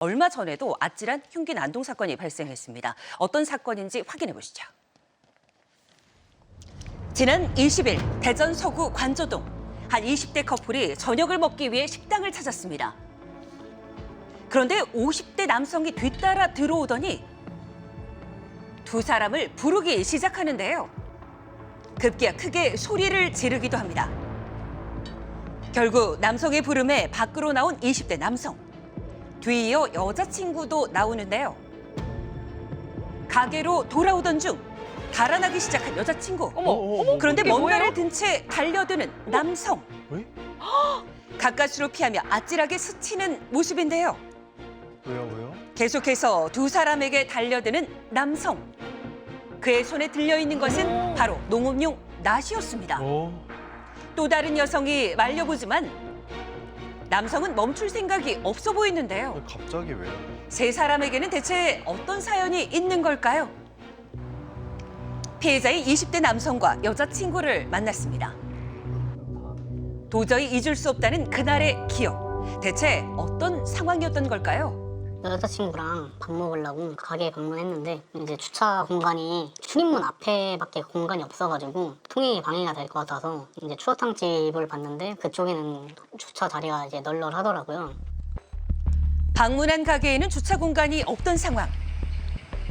얼마 전에도 아찔한 흉기 난동 사건이 발생했습니다. 어떤 사건인지 확인해 보시죠. 지난 20일 대전 서구 관저동 한 20대 커플이 저녁을 먹기 위해 식당을 찾았습니다. 그런데 50대 남성이 뒤따라 들어오더니 두 사람을 부르기 시작하는데요. 급기야 크게 소리를 지르기도 합니다. 결국 남성의 부름에 밖으로 나온 20대 남성. 뒤이어 여자친구도 나오는데요. 가게로 돌아오던 중 달아나기 시작한 여자친구. 그런데 뭔가를 든 채 달려드는 남성. 가까스로 피하며 아찔하게 스치는 모습인데요. 왜요? 계속해서 두 사람에게 달려드는 남성. 그의 손에 들려있는 것은 바로 농업용 낫이었습니다. 또 다른 여성이 말려보지만 남성은 멈출 생각이 없어 보이는데요. 갑자기 왜요? 세 사람에게는 대체 어떤 사연이 있는 걸까요? 피해자의 20대 남성과 여자친구를 만났습니다. 도저히 잊을 수 없다는 그날의 기억. 대체 어떤 상황이었던 걸까요? 여자친구랑 밥 먹으려고 가게에 방문했는데 이제 주차 공간이 출입문 앞에밖에 공간이 없어가지고 통행이 방해가 될 것 같아서 이제 추어탕집을 봤는데 그쪽에는 주차 자리가 이제 널널하더라고요. 방문한 가게에는 주차 공간이 없던 상황.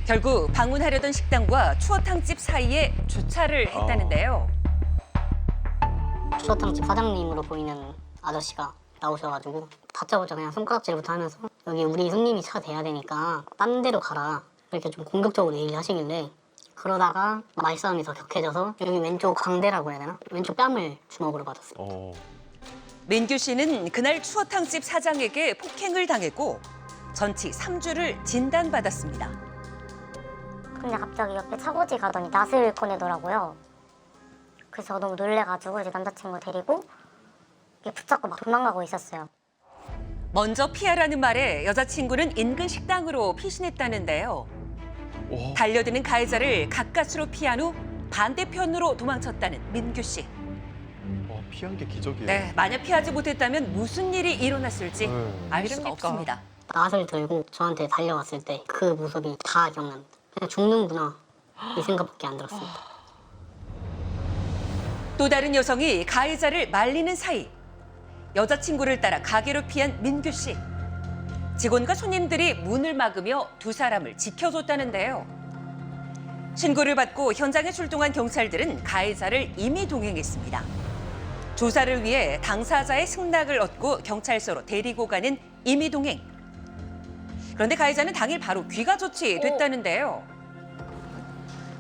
결국 방문하려던 식당과 추어탕집 사이에 주차를 했다는데요. 추어탕집 사장님으로 보이는 아저씨가 나오셔가지고 다짜고짜 그냥 손가락질부터 하면서 여기 우리 손님이 차 대야 되니까 딴 데로 가라 이렇게 좀 공격적으로 얘기를 하시길래 그러다가 말싸움이 더 격해져서 여기 왼쪽 광대라고 해야 되나? 왼쪽 뺨을 주먹으로 받았어요. 민규 씨는 그날 추어탕집 사장에게 폭행을 당했고 전치 3주를 진단받았습니다. 근데 갑자기 옆에 차고지 가더니 낫을 꺼내더라고요. 그래서 너무 놀래가지고 이제 남자친구 데리고 붙잡고 막 도망가고 있었어요. 먼저 피하라는 말에 여자친구는 인근 식당으로 피신했다는데요. 달려드는 가해자를 가까스로 피한 후 반대편으로 도망쳤다는 민규 씨. 피한 게 기적이에요. 네, 만약 피하지 못했다면 무슨 일이 일어났을지 알 수가 없습니다. 낫을 들고 저한테 달려왔을 때 그 모습이 다 기억납니다. 그냥 죽는구나 이 생각밖에 안 들었습니다. 또 다른 여성이 가해자를 말리는 사이 여자친구를 따라 가게로 피한 민규 씨. 직원과 손님들이 문을 막으며 두 사람을 지켜줬다는데요. 신고를 받고 현장에 출동한 경찰들은 가해자를 임의 동행했습니다. 조사를 위해 당사자의 승낙을 얻고 경찰서로 데리고 가는 임의 동행. 그런데 가해자는 당일 바로 귀가 조치됐다는데요.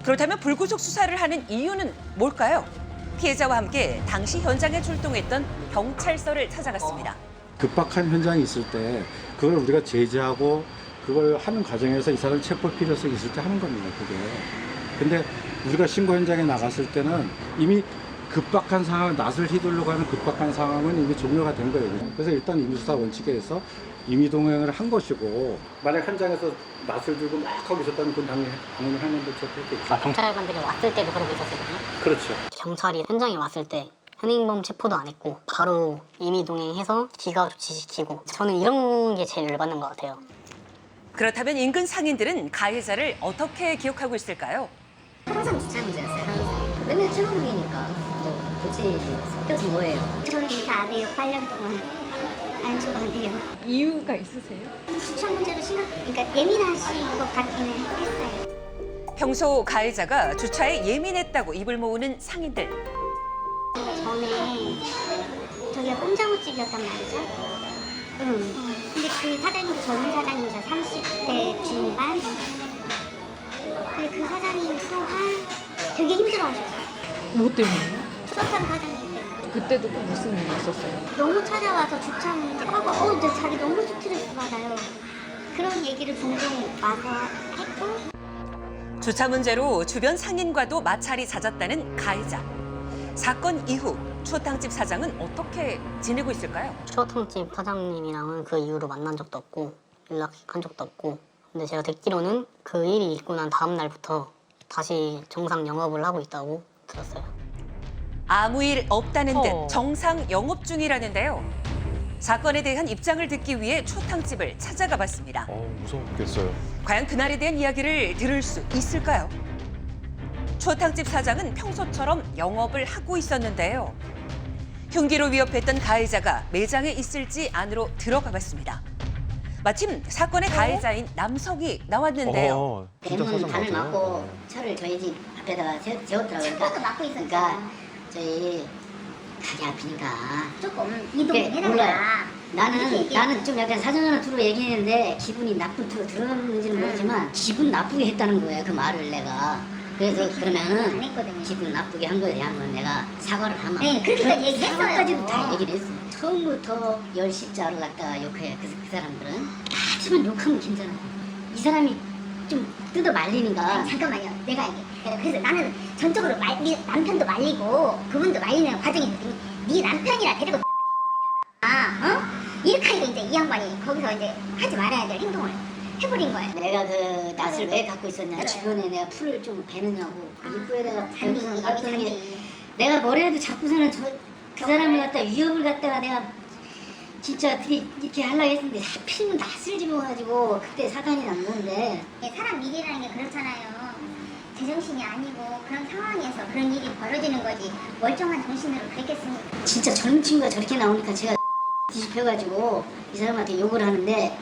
그렇다면 불구속 수사를 하는 이유는 뭘까요? 피해자와 함께 당시 현장에 출동했던 경찰서를 찾아갔습니다. 급박한 현장이 있을 때 그걸 우리가 제지하고 그걸 하는 과정에서 이 사람을 체포 필요성이 있을 때 하는 겁니다, 그게. 근데 우리가 신고 현장에 나갔을 때는 이미 급박한 상황, 낫을 휘두르고 하는 급박한 상황은 이미 종료가 된 거예요. 그래서 일단 임수사 원칙에 의해서 임의 동행을 한 것이고 만약 현장에서 낫을 들고 막 하고 있었다면 그건 당연히 하는데 그렇겠죠. 경찰관들이 왔을 때도 그러고 있었거든요. 그렇죠. 경찰이 현장에 왔을 때 현행범 체포도 안 했고 바로 임의 동행해서 기가 조치시키고 저는 이런 게 제일 열받는 것 같아요. 그렇다면 인근 상인들은 가해자를 어떻게 기억하고 있을까요? 항상 주차 문제였어요. 맨날 출근이니까 뭐 굳이 섞여서 뭐예요? 저는 이렇게 안 해요. 8년 동안. 안 좋아해요. 이유가 있으세요? 주차 문제도 그러니까 예민하신 것 같기는 했어요. 평소 가해자가 주차에 예민했다고 입을 모으는 상인들. 전에 저기가 꼼장어집이었단 말이죠. 근데 그 사장님도 젊은 사장님이죠. 30대 중반. 근데 그 사장님 또한 되게 힘들어하셨어요. 뭐 때문에요? 추억한 사장님 때문에. 그때도 또 무슨 일이 있었어요? 너무 찾아와서 주차 문제 하고 근데 자기 너무 스트레스 받아요. 그런 얘기를 종종 와서 했고. 주차 문제로 주변 상인과도 마찰이 잦았다는 가해자. 사건 이후 추어탕집 사장은 어떻게 지내고 있을까요? 추어탕집 사장님이랑은 그 이후로 만난 적도 없고 연락한 적도 없고 근데 제가 듣기로는 그 일이 있고 난 다음 날부터 다시 정상 영업을 하고 있다고 들었어요. 아무 일 없다는 듯 정상 영업 중이라는데요. 사건에 대한 입장을 듣기 위해 초탕집을 찾아가 봤습니다. 무섭겠어요. 과연 그날에 대한 이야기를 들을 수 있을까요? 초탕집 사장은 평소처럼 영업을 하고 있었는데요. 흉기로 위협했던 가해자가 매장에 있을지 안으로 들어가 봤습니다. 마침 사건의 가해자인 남성이 나왔는데요. 진짜 대문 사장 단을 맞아요. 막고 차를 저희 집 앞에다가 세웠더라고요. 차도 막고 있었죠. 그러니까 저희 다리 아프니까 조금 이동 좀 그래, 몰라요. 해달라. 이렇게 얘기해. 나는 좀 약간 사정하는 투로 얘기했는데 기분이 나쁜 투로 들었는지는 모르지만 기분 나쁘게 했다는 거예요. 그 말을 내가. 그래서 안 그러면은 했거든요. 기분 나쁘게 한 거에 대한 건 내가 사과를 하면 네, 그렇게까지 얘기했어요. 사과까지도 다 얘기를 했어. 처음부터 열십자를 갖다가 욕해. 그 사람들은 하지만 욕하면 괜찮아요. 이 사람이 좀 뜯어 말리니까 아니, 잠깐만요. 내가 이게 그래서 나는 전적으로 네 남편도 말리고 그분도 말리는 과정이 네 남편이라 데리고 이렇게 하니까 이제 이 양반이 거기서 이제 하지 말아야 될 행동을 해버린 거예요. 내가 그 낯을 왜 갖고 있었냐. 그래. 주변에 내가 풀을 좀 베느냐고. 그 입구에다가 잔디, 갖고 있는 게 잔디. 내가 뭐라도 잡고서는 그 사람을 갖다가 위협을 갖다가 내가 진짜 어떻게 이렇게 하려고 했는데 하필이면 낯을 집어가지고 그때 사단이 난 건데 사람 일이라는 게 그렇잖아요. 제정신이 아니고 그런 상황에서 그런 일이 벌어지는 거지 멀쩡한 정신으로 그랬겠습니까? 진짜 젊은 친구가 저렇게 나오니까 제가 뒤집혀가지고 이 사람한테 욕을 하는데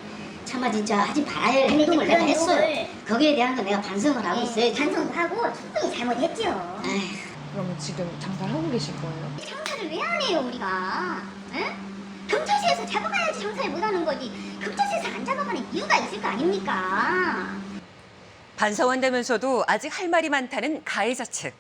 차마 진짜 하지 말아야 할 근데 행동을 이제 내가 그런 했어요. 욕을- 거기에 대한 건 내가 반성을 하고 있어요. 반성도 하고 충분히 잘못했죠. 에휴, 그러면 지금 장사를 하고 계신 거예요? 장사를 왜 안 해요 우리가? 응? 경찰서에서 잡아가야지 장사를 못하는 거지. 경찰서에서 안 잡아가는 이유가 있을 거 아닙니까? 반성한다면서도 아직 할 말이 많다는 가해자 측.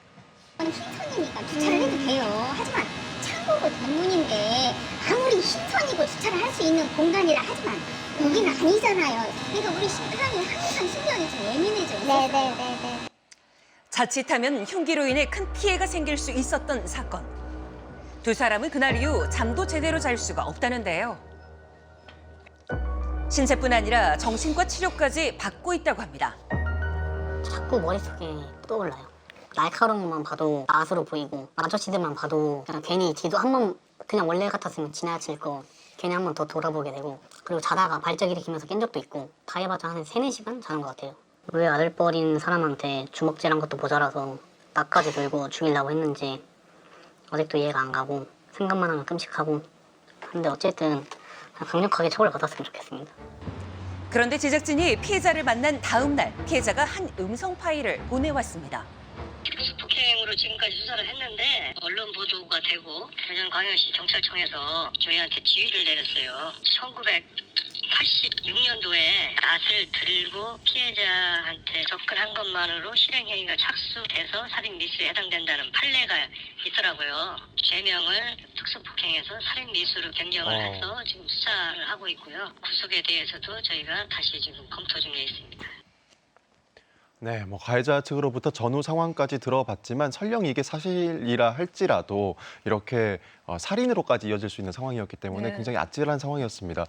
흰선이니까 주차를 해도 돼요. 하지만 창고고 대문인데 아무리 흰선이고 주차를 할 수 있는 공간이라 하지만 여기는 아니잖아요. 그러니까 우리 사람이 항상 신경이 좀 예민해져 있어요. 네네네네. 자칫하면 흉기로 인해 큰 피해가 생길 수 있었던 사건. 두 사람은 그날 이후 잠도 제대로 잘 수가 없다는데요. 신체뿐 아니라 정신과 치료까지 받고 있다고 합니다. 자꾸 머릿속에 떠올라요. 날카로운 것만 봐도 낫으로 보이고 아저씨들만 봐도 그냥 괜히 뒤도 한 번 그냥 원래 같았으면 지나칠 거 괜히 한 번 더 돌아보게 되고 그리고 자다가 발작 일으키면서 깬 적도 있고 다 해봤자 한 3-4시간 자는 것 같아요. 왜 아들뻘인 사람한테 주먹질한 것도 모자라서 나까지 들고 죽이려고 했는지 아직도 이해가 안 가고 생각만 하면 끔찍하고 근데 어쨌든 강력하게 처벌받았으면 좋겠습니다. 그런데 제작진이 피해자를 만난 다음 날 피해자가 한 음성 파일을 보내왔습니다. 폭행으로 지금까지 수사를 했는데 언론 보도가 되고 대전광역시 경찰청에서 저희한테 지휘를 내렸어요. 1986년도에 낫을 들고 피해자한테 접근한 것만으로 실행행위가 착수돼서 살인 미수에 해당된다는 판례가 있더라고요. 죄명을 특수폭행에서 살인 미수로 변경을 해서 지금 수사를 하고 있고요. 구속에 대해서도 저희가 다시 지금 검토 중에 있습니다. 네, 가해자 측으로부터 전후 상황까지 들어봤지만 설령 이게 사실이라 할지라도 이렇게 살인으로까지 이어질 수 있는 상황이었기 때문에 네. 굉장히 아찔한 상황이었습니다.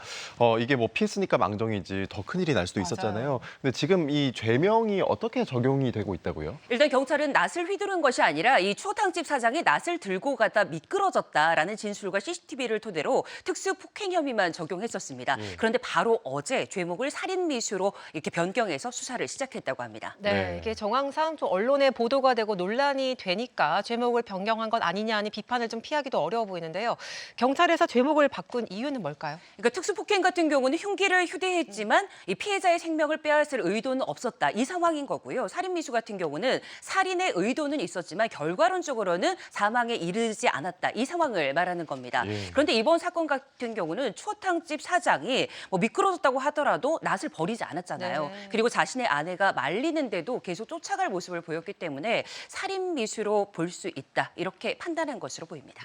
이게 피했으니까 망정이지 더 큰일이 날 수도 있었잖아요. 근데 지금 이 죄명이 어떻게 적용이 되고 있다고요? 일단 경찰은 낫을 휘두른 것이 아니라 이 추어탕집 사장이 낫을 들고 가다 미끄러졌다라는 진술과 CCTV를 토대로 특수폭행 혐의만 적용했었습니다. 그런데 바로 어제 죄목을 살인미수로 이렇게 변경해서 수사를 시작했다고 합니다. 네, 이게 정황상 좀 언론에 보도가 되고 논란이 되니까 죄목을 변경한 것 아니냐는 비판을 좀 피하기도 어려워 보이는데요. 경찰에서 죄목을 바꾼 이유는 뭘까요? 그러니까 특수폭행 같은 경우는 흉기를 휴대했지만 이 피해자의 생명을 빼앗을 의도는 없었다. 이 상황인 거고요. 살인미수 같은 경우는 살인의 의도는 있었지만 결과론적으로는 사망에 이르지 않았다. 이 상황을 말하는 겁니다. 그런데 이번 사건 같은 경우는 추어탕집 사장이 미끄러졌다고 하더라도 낫을 버리지 않았잖아요. 네. 그리고 자신의 아내가 말리는데도 계속 쫓아갈 모습을 보였기 때문에 살인미수로 볼 수 있다. 이렇게 판단한 것으로 보입니다.